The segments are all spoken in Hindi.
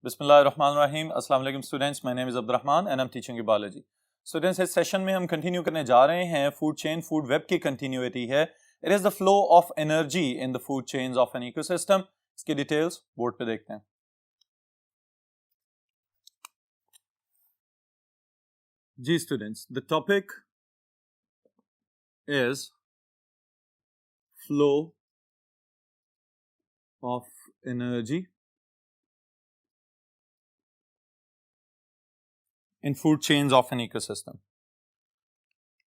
बिस्मिल्लाहिर्रहमानिर्रहीम। अस्सलाम वालेकुम students, my name is Abdurrahman and I am teaching you biology. Students, इस सेशन में हम कंटिन्यू करने जा रहे हैं फूड चेन, फूड वेब की कंटिन्यूटी है। It is the flow of energy in the food chains of an ecosystem. इसकी डिटेल्स बोर्ड पे देखते हैं। जी students, the topic is flow of energy in food chains of an ecosystem.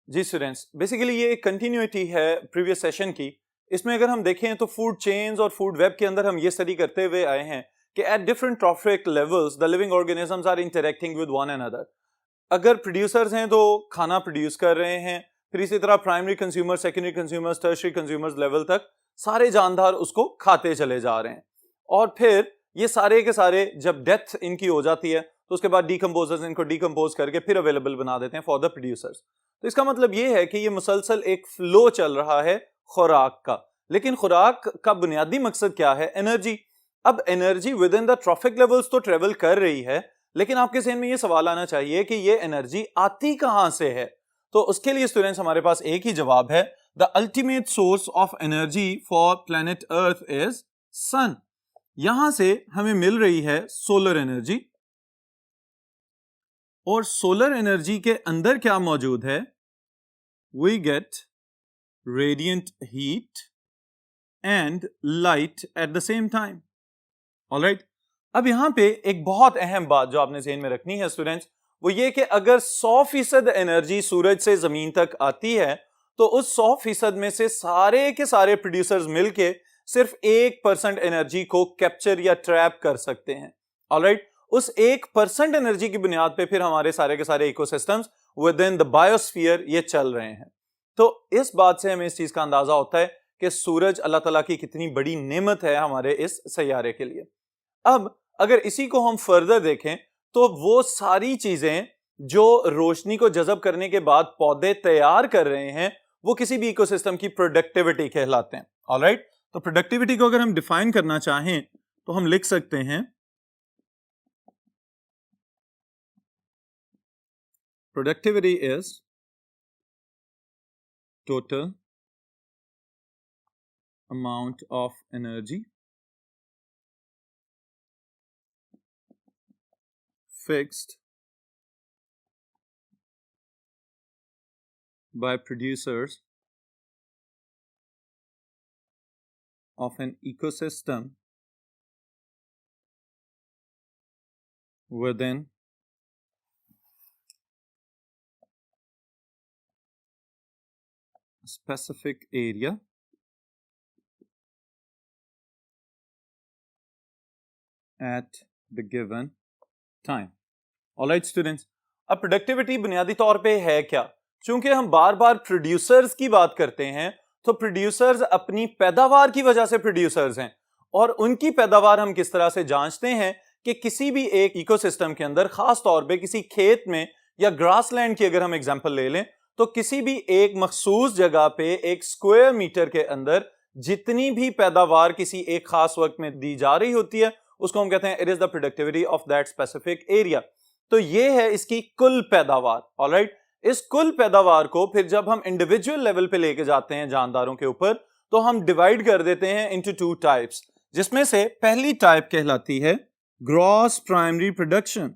जी स्टूडेंट्स, बेसिकली ये एक कंटिन्यूटी है प्रीवियस सेशन की। इसमें अगर हम देखें तो फूड चेन्स और फूड वेब के अंदर हम ये स्टडी करते हुए आए हैं कि at different trophic levels the living organisms are interacting with one another. अगर प्रोड्यूसर्स हैं तो खाना प्रोड्यूस कर रहे हैं, फिर इसी तरह primary consumer, secondary consumers, tertiary consumers level तक सारे जानदार उसको खाते चले जा रहे हैं। और फिर ये सारे के सारे जब डेथ इनकी हो जाती है तो उसके बाद डीकम्पोजर्स इनको डीकम्पोज करके फिर अवेलेबल बना देते हैं फॉर द प्रोड्यूसर्स। तो इसका मतलब ये है कि ये मुसलसल एक फ्लो चल रहा है खुराक का। लेकिन खुराक का बुनियादी मकसद क्या है? एनर्जी। अब energy with in the trophic levels तो ट्रेवल कर रही है, लेकिन आपके ज़हन में ये सवाल आना चाहिए कि ये एनर्जी आती कहां से है। तो उसके लिए स्टूडेंट्स हमारे पास एक ही जवाब है, the ultimate source of energy for planet earth is sun. यहां से हमें मिल रही है सोलर एनर्जी, और सोलर एनर्जी के अंदर क्या मौजूद है? We get radiant heat and light at the same time. Alright, अब यहां पे एक बहुत अहम बात जो आपने ज़हन में रखनी है स्टूडेंट्स, वो ये कि अगर 100% एनर्जी सूरज से जमीन तक आती है तो उस 100% में से सारे के सारे प्रोड्यूसर्स मिलके सिर्फ 1% एनर्जी को कैप्चर या ट्रैप कर सकते हैं। ऑलराइट, उस 1% एनर्जी की बुनियाद पे फिर हमारे सारे के सारे ecosystems with in the biosphere ये चल रहे हैं। तो इस बात से हमें इस चीज का अंदाजा होता है कि सूरज अल्लाह ताला की कितनी बड़ी नेमत है हमारे इस सैयारे के लिए। अब अगर इसी को हम फर्दर देखें तो वो सारी चीजें जो रोशनी को जज़ब करने के बाद पौधे तैयार कर रहे हैं वो किसी भी इकोसिस्टम की प्रोडक्टिविटी कहलाते हैं। ऑलराइट, तो प्रोडक्टिविटी को अगर हम डिफाइन करना चाहें तो हम लिख सकते हैं productivity is total amount of energy fixed by producers of an ecosystem within a specific area at the given time. Alright students, अब प्रोडक्टिविटी बुनियादी तौर पे है क्या? चूंकि हम बार बार प्रोड्यूसर्स की बात करते हैं तो प्रोड्यूसर्स अपनी पैदावार की वजह से प्रोड्यूसर्स हैं, और उनकी पैदावार हम किस तरह से जांचते हैं कि किसी भी एक इकोसिस्टम के अंदर, खास तौर पे किसी खेत में या ग्रासलैंड की अगर हम एग्जांपल ले लें तो किसी भी एक मखसूस जगह पे एक स्क्वायर मीटर के अंदर जितनी भी पैदावार किसी एक खास वक्त में दी जा रही होती है उसको हम कहते हैं it is the productivity of that specific area. तो ये है इसकी कुल पैदावार। ऑलराइट, इस कुल पैदावार को फिर जब हम इंडिविजुअल लेवल पे लेके जाते हैं जानदारों के ऊपर तो हम डिवाइड कर देते हैं इनटू 2 टाइप्स, जिसमें से पहली टाइप कहलाती है ग्रॉस प्राइमरी प्रोडक्शन।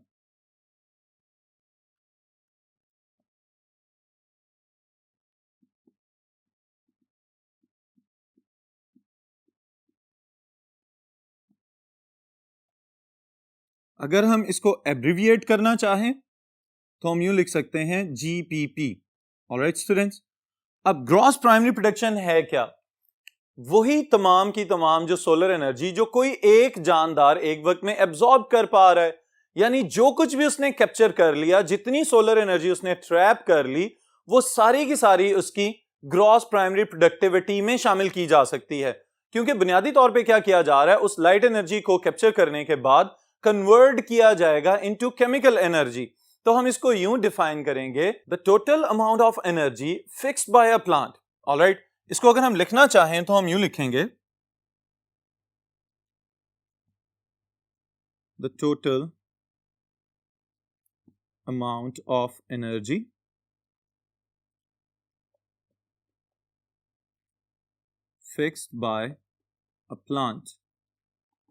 अगर हम इसको एब्रिविएट करना चाहें तो हम यूं लिख सकते हैं GPP। ऑलराइट स्टूडेंट्स, अब ग्रॉस प्राइमरी प्रोडक्शन है क्या? वही तमाम की तमाम जो सोलर एनर्जी जो कोई एक जानदार एक वक्त में एब्जॉर्ब कर पा रहा है, यानी जो कुछ भी उसने कैप्चर कर लिया, जितनी सोलर एनर्जी उसने ट्रैप कर ली, वो सारी की सारी उसकी ग्रॉस प्राइमरी प्रोडक्टिविटी में शामिल की जा सकती है। क्योंकि बुनियादी तौर पे क्या किया जा रहा है, उस लाइट एनर्जी को कैप्चर करने के बाद कन्वर्ट किया जाएगा इनटू केमिकल एनर्जी। तो हम इसको यूं डिफाइन करेंगे, the total amount of energy fixed by a plant. Alright, इसको अगर हम लिखना चाहें तो हम यूं लिखेंगे, the total amount of energy fixed by a plant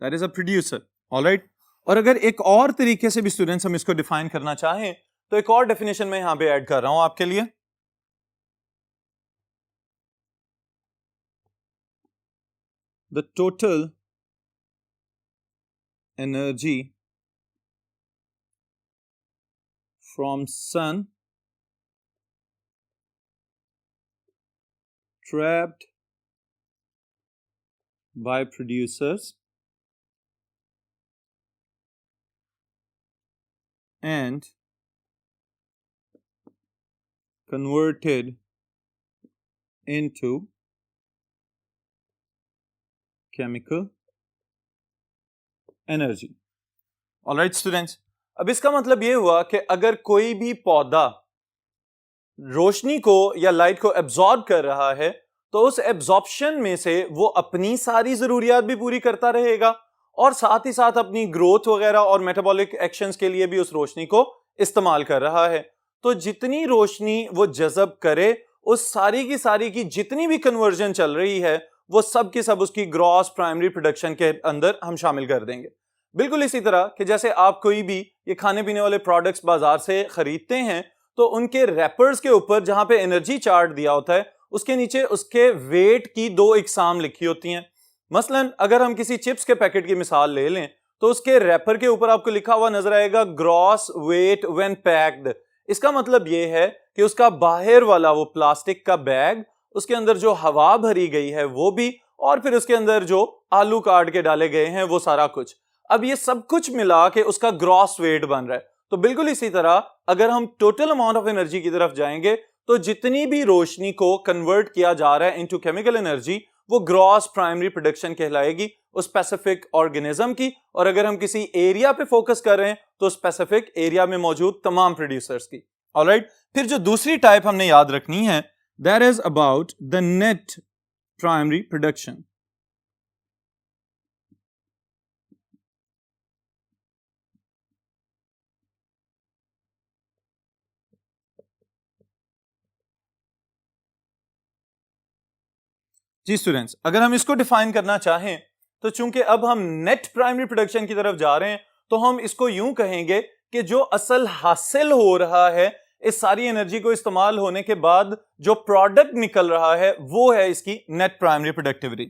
that is a producer. All right. और अगर एक और तरीके से भी स्टूडेंट्स हम इसको डिफाइन करना चाहें तो एक और डेफिनेशन मैं यहां पे ऐड कर रहा हूं आपके लिए. The total energy from sun trapped by producers and converted into chemical energy. All right students, अब इसका मतलब ये हुआ कि अगर कोई भी पौधा रोशनी को या लाइट को एब्जॉर्ब कर रहा है तो उस एब्जॉर्प्शन में से वो अपनी सारी जरूरियात भी पूरी करता रहेगा और साथ ही साथ अपनी ग्रोथ वगैरह और मेटाबॉलिक एक्शंस के लिए भी उस रोशनी को इस्तेमाल कर रहा है. तो जितनी रोशनी वो जज़ब करे उस सारी की जितनी भी कन्वर्जन चल रही है वो सब की सब उसकी ग्रॉस प्राइमरी प्रोडक्शन के अंदर हम शामिल कर देंगे. बिल्कुल इसी तरह कि जैसे आप कोई भी ये खाने पीने वाले प्रोडक्ट्स बाजार से खरीदते हैं तो उनके रैपर्स के ऊपर जहां पे एनर्जी चार्ट दिया होता है उसके नीचे उसके वेट की 2 इकसाम लिखी होती हैं. मसलन अगर हम किसी चिप्स के पैकेट की मिसाल ले लें तो उसके रैपर के ऊपर आपको लिखा हुआ नजर आएगा ग्रॉस वेट व्हेन पैक्ड. इसका मतलब ये है कि उसका बाहर वाला वो प्लास्टिक का बैग, उसके अंदर जो हवा भरी गई है वो भी, और फिर उसके अंदर जो आलू काट के डाले गए हैं वो सारा कुछ. अब ये सब कुछ मिला के उसका ग्रॉस वेट बन रहा है. तो बिल्कुल इसी तरह अगर हम टोटल अमाउंट ऑफ एनर्जी की तरफ जाएंगे तो जितनी भी रोशनी को कन्वर्ट किया जा रहा है इनटू केमिकल एनर्जी वो ग्रॉस प्राइमरी प्रोडक्शन कहलाएगी उस स्पेसिफिक ऑर्गेनिज्म की. और अगर हम किसी एरिया पे फोकस कर रहे हैं तो स्पेसिफिक एरिया में मौजूद तमाम प्रोड्यूसर्स की. ऑलराइट, फिर जो दूसरी टाइप हमने याद रखनी है that is about the net primary production. जी स्टूडेंट्स, अगर हम इसको डिफाइन करना चाहें तो चूंकि अब हम नेट प्राइमरी प्रोडक्शन की तरफ जा रहे हैं तो हम इसको यूं कहेंगे कि जो असल हासिल हो रहा है इस सारी एनर्जी को इस्तेमाल होने के बाद जो प्रोडक्ट निकल रहा है वो है इसकी net primary productivity.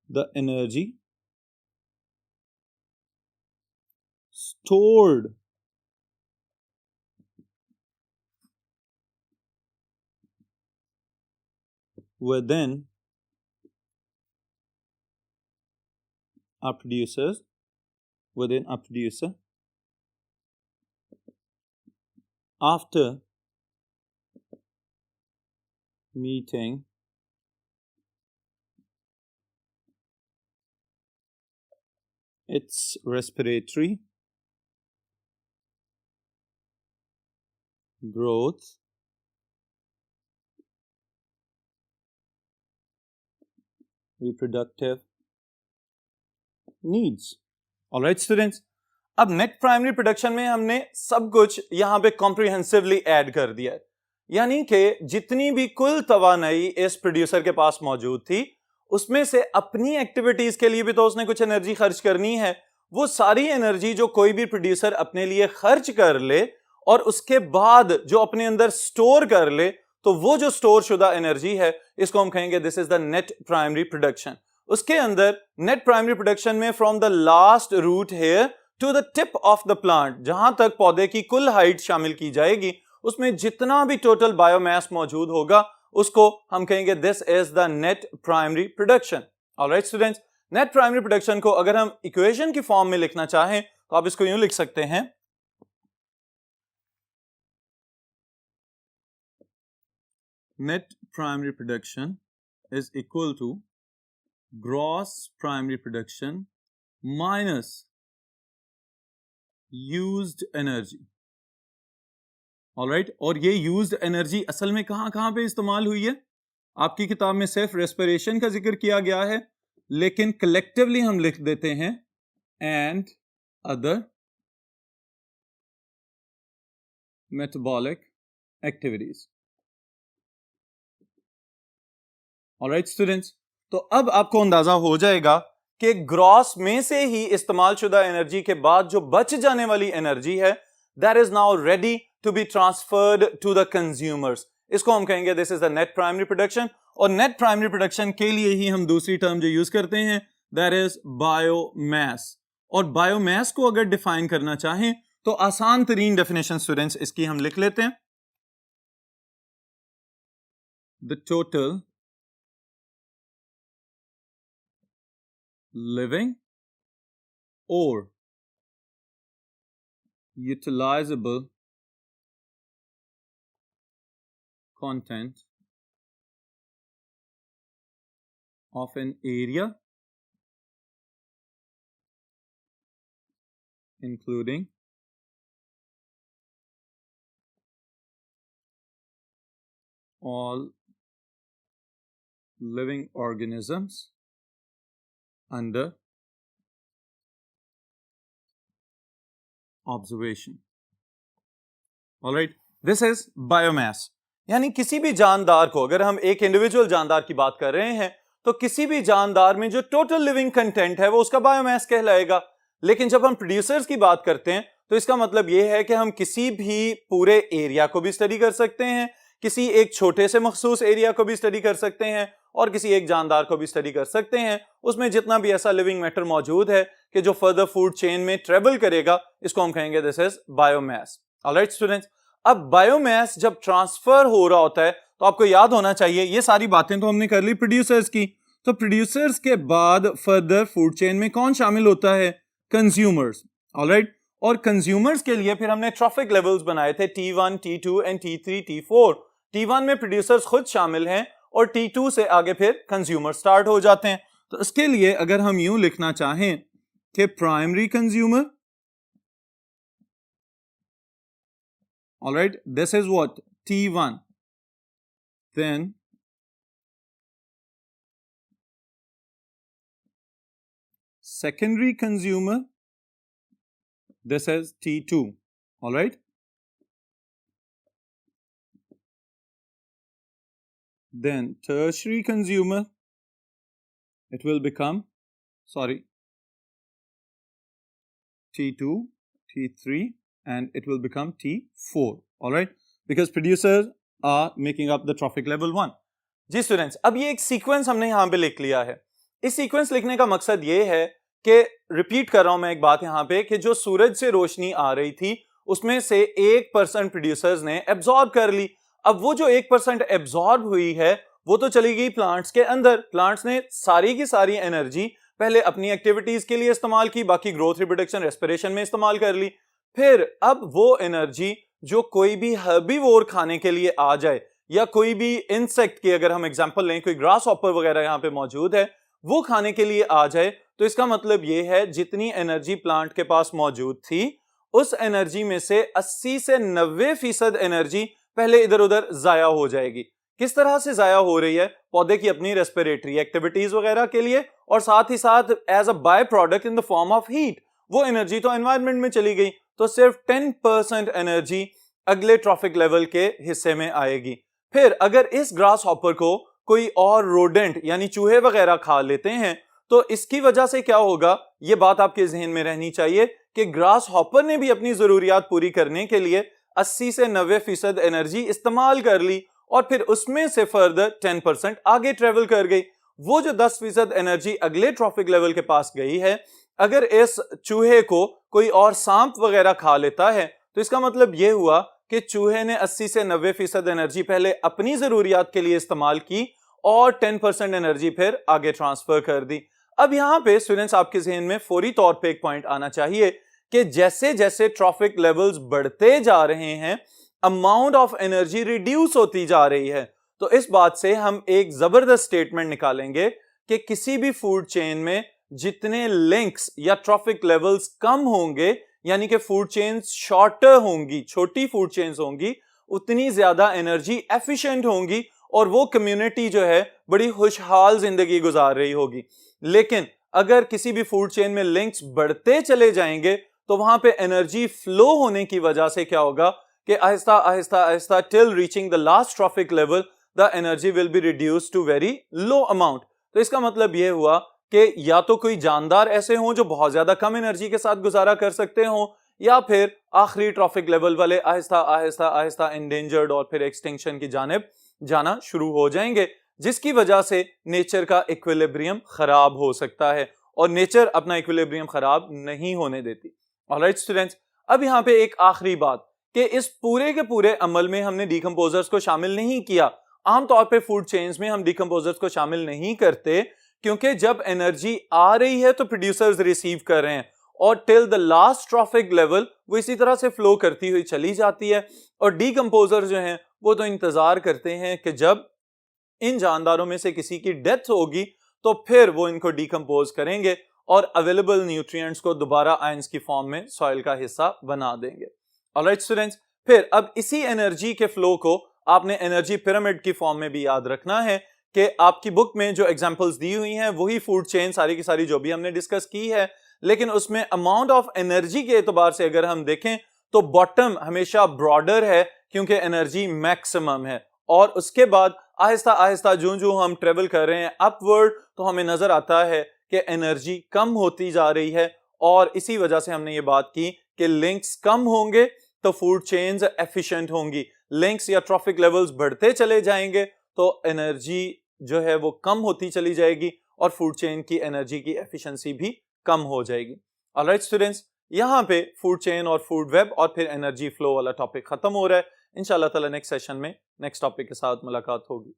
The energy stored within a producer after meeting its respiratory growth reproductive needs. Alright students, अब नेट प्राइमरी प्रोडक्शन में हमने सब कुछ यहां पे कॉम्प्रिहेंसिवली ऐड कर दिया है. यानी कि जितनी भी कुल तवानाई इस प्रोड्यूसर के पास मौजूद थी उसमें से अपनी एक्टिविटीज के लिए भी तो उसने कुछ एनर्जी खर्च करनी है. वो सारी एनर्जी जो कोई भी प्रोड्यूसर अपने लिए खर्च कर ले और उसके बाद जो अपने अंदर स्टोर कर ले तो वो जो स्टोर शुदा एनर्जी है इसको हम कहेंगे this is the net primary production. उसके अंदर नेट प्राइमरी प्रोडक्शन में from the last root hair to the tip of the plant, जहां तक पौधे की कुल हाइट शामिल की जाएगी, उसमें जितना भी टोटल बायोमास मौजूद होगा उसको हम कहेंगे this is the net primary production. Alright students, net primary production को अगर हम इक्वेशन की फॉर्म में लिखना चाहें तो आप इसको यूं लिख सकते हैं net primary production is equal to gross primary production minus used energy. Alright, और ये यूज्ड एनर्जी असल में कहां पे इस्तेमाल हुई है? आपकी किताब में सिर्फ रेस्पिरेशन का जिक्र किया गया है लेकिन कलेक्टिवली हम लिख देते हैं and other metabolic activities. Alright students, तो अब आपको अंदाजा हो जाएगा कि ग्रॉस में से ही इस्तेमाल शुदा एनर्जी के बाद जो बच जाने वाली एनर्जी है that is now ready to be transferred to the consumers. इसको हम कहेंगे this is the net primary production, और net primary production के लिए ही हम दूसरी टर्म जो यूज करते हैं that is biomass. और बायोमास को अगर डिफाइन करना चाहें तो आसान तरीन डेफिनेशन स्टूडेंट्स इसकी हम लिख लेते हैं, the total living or utilizable content of an area including all living organisms under observation. All right, this is biomass. यानी किसी भी जानदार को, अगर हम एक इंडिविजुअल जानदार की बात कर रहे हैं तो किसी भी जानदार में जो टोटल लिविंग कंटेंट है वो उसका बायोमास कहलाएगा। लेकिन जब हम प्रोड्यूसर्स की बात करते हैं तो इसका मतलब यह है कि हम किसी भी पूरे एरिया को भी स्टडी कर सकते हैं, किसी एक छोटे से मखसूस एरिया को भी स्टडी कर सकते हैं और किसी एक जानदार को भी स्टडी कर सकते हैं। उसमें जितना भी ऐसा लिविंग मैटर मौजूद है कि जो फर्दर फूड चेन में ट्रेवल करेगा, इसको हम कहेंगे this is biomass. Alright students, अब बायोमास जब ट्रांसफर हो रहा होता है तो आपको याद होना चाहिए, ये सारी बातें तो हमने कर ली प्रोड्यूसर्स की, तो प्रोड्यूसर्स के बाद फर्दर फूड चेन में कौन शामिल होता है? कंज्यूमर्स। ऑलराइट, और कंज्यूमर्स के लिए फिर हमने ट्रॉफिक लेवल्स बनाए थे T1, T2 and T3, T4। T1 में प्रोड्यूसर्स खुद शामिल हैं और T2 से आगे फिर कंज्यूमर स्टार्ट हो जाते हैं। तो इसके लिए अगर हम यूं लिखना चाहें कि primary consumer, alright, this is what T1, then secondary consumer, this is T2, all right, then tertiary consumer, it will become, sorry, T2, T3 and it will become T4, all right, because producers are making up the trophic level 1. जी स्टूडेंट्स, अब ये एक सीक्वेंस हमने यहां पे लिख लिया है। इस सीक्वेंस लिखने का मकसद ये है कि, रिपीट कर रहा हूं मैं एक बात यहां पे, कि जो सूरज से रोशनी आ रही थी उसमें से 1% प्रोड्यूसर्स ने एब्जॉर्ब कर ली। अब वो जो 1% एब्जॉर्ब हुई है वो तो चली गई प्लांट्स के अंदर। प्लांट्स ने सारी की सारी एनर्जी पहले अपनी एक्टिविटीज के लिए इस्तेमाल की, बाकी ग्रोथ, रिप्रोडक्शन, रेस्पिरेशन में इस्तेमाल कर ली। फिर अब वो एनर्जी जो कोई भी हर्बीवोर खाने के लिए आ जाए या कोई भी इंसेक्ट की, अगर हम एग्जांपल लें, कोई ग्रास हॉपर वगैरह यहाँ पे मौजूद है, वो खाने के लिए आ जाए, तो इसका मतलब ये है जितनी एनर्जी प्लांट के पास मौजूद थी उस एनर्जी में से 80 से 90% एनर्जी पहले इधर उधर जाया हो जाएगी। किस तरह से जाया हो रही है? पौधे की अपनी रेस्पिरेटरी एक्टिविटीज वगैरह के लिए, और साथ ही साथ as a by product in the form of heat. वो एनर्जी तो एनवायरनमेंट में चली गई, तो सिर्फ 10% एनर्जी अगले ट्रॉफिक लेवल के हिस्से में आएगी। फिर अगर इस ग्रास हॉपर को कोई और रोडेंट यानी चूहे वगैरह खा लेते हैं तो इसकी वजह से क्या होगा, ये बात आपके जहन में रहनी चाहिए कि ग्रास हॉपर ने भी अपनी जरूरियात पूरी करने के लिए 80 से 90% एनर्जी इस्तेमाल कर ली और फिर उसमें से फर्दर 10% आगे ट्रेवल कर गई। वो जो 10% एनर्जी अगले ट्रॉफिक लेवल के पास गई है, अगर इस चूहे को कोई और सांप वगैरह खा लेता है तो इसका मतलब यह हुआ कि चूहे ने 80 से 90% एनर्जी पहले अपनी जरूरियात के लिए इस्तेमाल की और 10% एनर्जी फिर आगे ट्रांसफर कर दी। अब यहां पे स्टूडेंट्स आपके जहन में फौरी तौर पे एक पॉइंट आना चाहिए कि जैसे जैसे ट्रॉफिक लेवल्स बढ़ते जा रहे हैं, अमाउंट ऑफ एनर्जी रिड्यूस होती जा रही है। तो इस बात से हम एक जबरदस्त स्टेटमेंट निकालेंगे कि किसी भी फूड चेन में जितने लिंक्स या ट्रॉफिक लेवल्स कम होंगे, यानी कि फूड चेन्स शॉर्टर होंगी, छोटी फूड चेन्स होंगी, उतनी ज्यादा एनर्जी एफिशिएंट होंगी और वो कम्युनिटी जो है बड़ी खुशहाल जिंदगी गुजार रही होगी। लेकिन अगर किसी भी फूड चेन में लिंक्स बढ़ते चले जाएंगे तो वहां पे एनर्जी फ्लो होने की वजह से क्या होगा कि आहिस्ता आहिस्ता आहिस्ता till reaching the last trophic level the energy will be reduce to very low amount. तो इसका मतलब यह हुआ कि या तो कोई जानदार ऐसे हों जो बहुत ज्यादा कम एनर्जी के साथ गुजारा कर सकते हों, या फिर आखिरी ट्रॉफिक लेवल वाले आहिस्ता आहिस्ता आहिस्ता एंडेंजर्ड और फिर एक्सटिंक्शन की जानिब जाना शुरू हो जाएंगे, जिसकी वजह से नेचर का इक्विलिब्रियम खराब हो सकता है और नेचर अपना इक्विलिब्रियम खराब नहीं होने देती। ऑलराइट स्टूडेंट्स, अब यहाँ पे एक आखिरी बात कि इस पूरे के पूरे अमल में हमने डिकम्पोजर्स को शामिल नहीं किया। आमतौर पे फूड चेन्स में हम डिकम्पोजर्स को शामिल नहीं करते क्योंकि जब एनर्जी आ रही है तो प्रोड्यूसर्स रिसीव कर रहे हैं और till the last trophic level वो इसी तरह से फ्लो करती हुई चली जाती है, और डिकम्पोजर जो हैं वो तो इंतजार करते हैं कि जब इन जानदारों में से किसी की डेथ होगी तो फिर वो इनको डिकम्पोज करेंगे और अवेलेबल न्यूट्रिएंट्स को दोबारा आयंस की फॉर्म में सॉइल का हिस्सा बना देंगे। ऑलराइट स्टूडेंट्स, फिर अब इसी एनर्जी के फ्लो को आपने एनर्जी पिरामिड की फॉर्म में भी याद रखना है कि आपकी बुक में जो एग्जांपल्स दी हुई हैं वही फूड चेन सारी की सारी जो भी हमने डिस्कस की है, लेकिन उसमें अमाउंट ऑफ एनर्जी के एतबार से अगर हम देखें तो बॉटम हमेशा ब्रॉडर है क्योंकि एनर्जी मैक्सिमम है, और उसके बाद आहिस्ता आहिस्ता जो जो हम ट्रेवल कर रहे हैं अपवर्ड तो हमें नजर आता है कि एनर्जी कम होती जा रही है, और इसी वजह से हमने ये बात की कि लिंक्स कम होंगे तो फूड चेन्स एफिशिएंट होंगी, लिंक्स या ट्रॉफिक लेवल्स बढ़ते चले जाएंगे तो एनर्जी जो है वो कम होती चली जाएगी और फूड चेन की एनर्जी की एफिशिएंसी भी कम हो जाएगी। ऑलराइट स्टूडेंट्स, यहाँ पे फूड चेन और फूड वेब और फिर एनर्जी फ्लो वाला टॉपिक खत्म हो रहा है। इंशाल्लाह ताला नेक्स्ट सेशन में नेक्स्ट टॉपिक के साथ मुलाकात होगी।